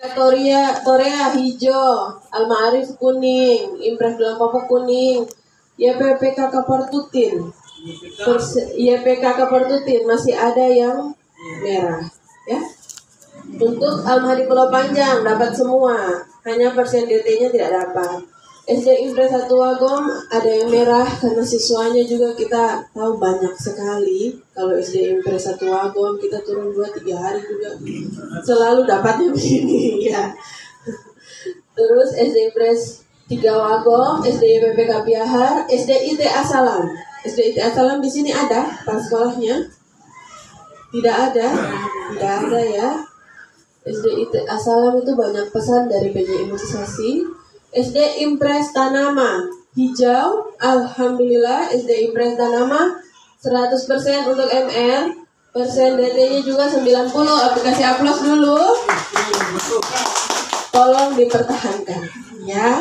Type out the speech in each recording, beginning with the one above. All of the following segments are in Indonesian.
Torea hijau, Al-Ma'arif kuning, Impres Gelang Popok kuning, YPPK Kapartutin. YPKK Partutin masih ada yang merah, ya. Untuk Al-Mahdi Pulau Panjang dapat semua, hanya persen DT-nya tidak dapat. SD Impres 1 Wagom ada yang merah karena siswanya juga kita tahu banyak sekali. Kalau SD Impres 1 Wagom kita turun 2-3 hari juga selalu dapatnya begini, ya. Terus SD Impres 3 Wagom, SD YPPK Biahar, SD IT Asalam. SD IT Asalam di sini ada pas sekolahnya? Tidak ada ya. SD IT Asalam itu banyak pesan dari PJ Imunisasi. SD Impres Tanama hijau, alhamdulillah. SD Impres Tanama 100% untuk MR, persen DT-nya juga 90. Aplikasi aplaus dulu. Tolong dipertahankan, ya.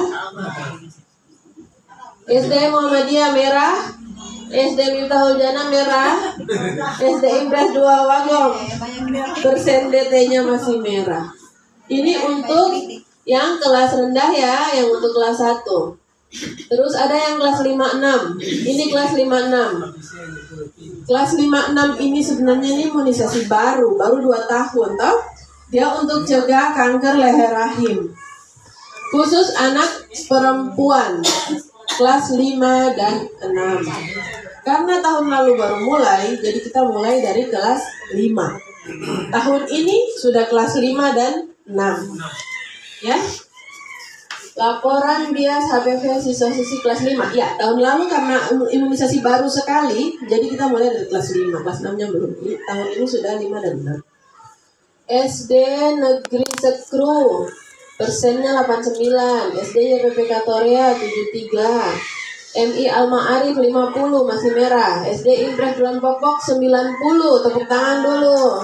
SD Muhammadiyah merah, SD Miftahul Jannah merah, SD Impres 2 Wagom persen DT-nya masih merah. Ini untuk yang kelas rendah, ya, yang untuk kelas 1. Terus ada yang kelas 5-6. Ini kelas 5-6. Kelas 5-6 ini sebenarnya ini imunisasi baru 2 tahun, toh? Dia untuk cegah kanker leher rahim. Khusus anak perempuan kelas 5 dan 6. Karena tahun lalu baru mulai, jadi kita mulai dari kelas 5. Tahun ini sudah kelas 5 dan 6. Ya. Laporan bias HPV siswa-siswi kelas 5. Ya, tahun lalu karena imunisasi baru sekali, jadi kita mulai dari kelas 5. Kelas 6-nya belum. Tahun ini sudah 5 dan 6. SD Negeri Sekru persennya 89. SD YPPK Torea 73. MI Al-Ma'arif 50 masih merah. SD Impres Gelang Popok 90. Tepuk tangan dulu.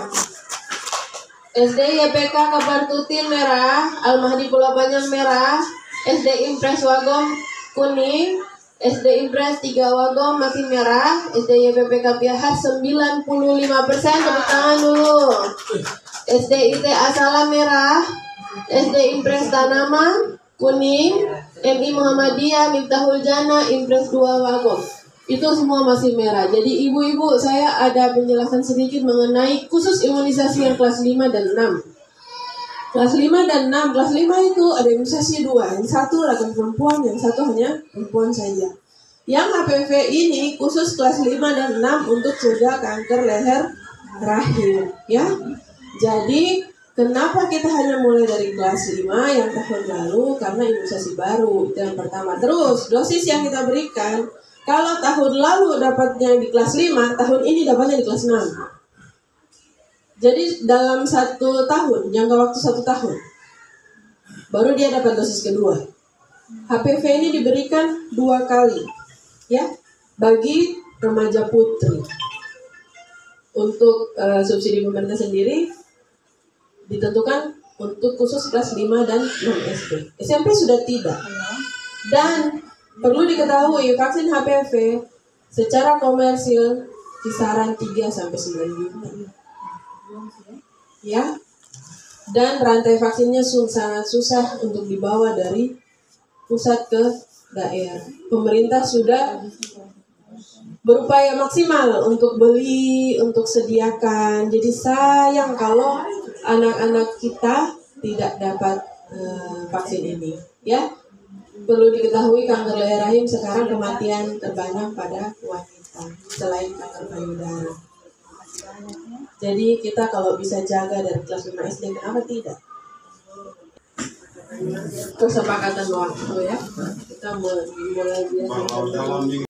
SD YPK Kapartutin merah, Al-Mahdi Pulau Panjang merah, SD Impres Wagom kuning, SD Impres 3 Wagom masih merah, SD YPPK Biahar 95%, tepuk tangan dulu. SD IT Asalam merah, SD Impres Tanama kuning, MI Muhammadiyah Miftahul Jannah Impres 2 Wagom. Itu semua masih merah. Jadi ibu-ibu, saya ada penjelasan sedikit mengenai khusus imunisasi yang kelas 5 dan 6. Kelas 5 dan 6. Kelas 5 itu ada imunisasi 2. Yang satu laki perempuan, yang satu hanya perempuan saja. Yang HPV ini khusus kelas 5 dan 6 untuk cegah kanker leher rahim, ya. Jadi kenapa kita hanya mulai dari kelas 5 yang tahun lalu? Karena imunisasi baru. Itu yang pertama. Terus dosis yang kita berikan, kalau tahun lalu dapatnya di kelas 5, tahun ini dapatnya di kelas 6. Jadi dalam 1 tahun, jangka waktu 1 tahun, baru dia dapat dosis kedua. HPV ini diberikan 2 kali, ya, bagi remaja putri. Untuk subsidi pemerintah sendiri ditentukan untuk khusus kelas 5 dan 6 SD. SMP sudah tidak. Dan perlu diketahui, vaksin HPV secara komersil kisaran 3-9 juta. Ya. Dan rantai vaksinnya sangat susah untuk dibawa dari pusat ke daerah. Pemerintah sudah berupaya maksimal untuk beli, untuk sediakan. Jadi sayang kalau anak-anak kita tidak dapat vaksin ini, ya. Perlu diketahui kanker leher rahim sekarang kematian terbanyak pada wanita selain kanker payudara. Jadi kita kalau bisa jaga dari kelas 5 SD, kenapa tidak? Kesepakatan waktu, ya. Kita mulai biasa.